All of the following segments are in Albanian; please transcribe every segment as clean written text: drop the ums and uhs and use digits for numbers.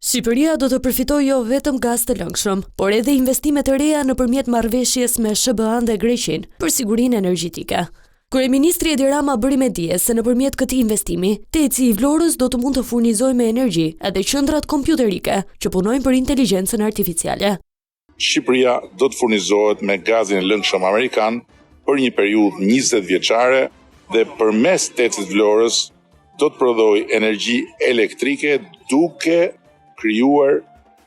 Shqipëria do të përfitojë jo vetëm gaz të lëngshëm, por edhe investime të reja nëpërmjet marrëveshjes me SBA-n dhe Greqinë për sigurinë energjetike. Kryeministri Edi Rama bëri me dije se nëpërmjet këtij investimi, Teci i Vlorës do të mund të furnizojë me energji edhe qendrat kompjuterike që punojnë për inteligjencën artificiale. Shqipëria do të furnizohet me gazin e lëngshëm amerikan për një periudhë 20 vjeçare dhe përmes Tecit Vlorës do të prodhojë energji elektrike duke krijuar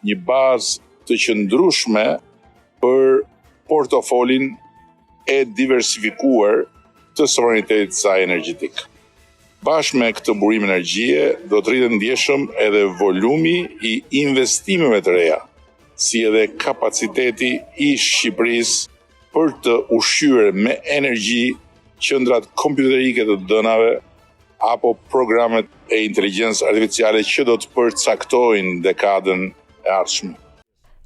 një bazë të qëndrueshme për portofolin e diversifikuar të sovranitetit të saj energjetik. Bashkë me këtë burim energjie, do të rritet ndjeshëm edhe volumi i investimeve të reja, si edhe kapaciteti i Shqipërisë për të ushqyer me energji qendrat kompjuterike të dënave apo programet e inteligjencës artificiale që do të përcaktojnë dekadën e ardhshme.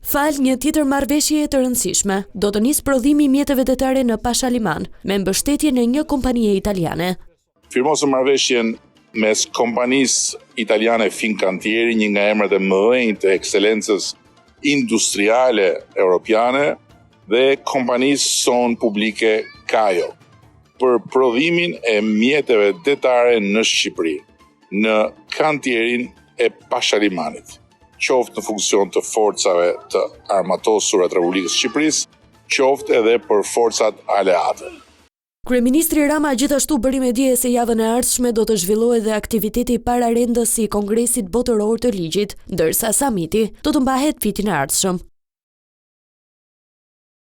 Fal një tjetër marrëveshje të rëndësishme, do të nisë prodhimi i mjeteve detare në Pashaliman me mbështetjen e një kompanie italiane. Firmosëm marrëveshjen mes kompanisë italiane Fincantieri, një nga emrat e mëdhenj të ekselencës industriale europiane, dhe kompanisë Son Publike Cajo, për prodhimin e mjeteve detare në Shqipëri, në kantierin e Pashalimanit, qoftë në funksion të forcave të armatosura të Republikës Shqipërisë, qoftë edhe për forcat aleate. Kryeministri Rama gjithashtu bëri me dije se javën e ardhshme do të zhvillohet dhe aktiviteti pararendës i Kongresit Botëror të Ligjit, ndërsa samiti do të mbahet vitin e ardhshëm.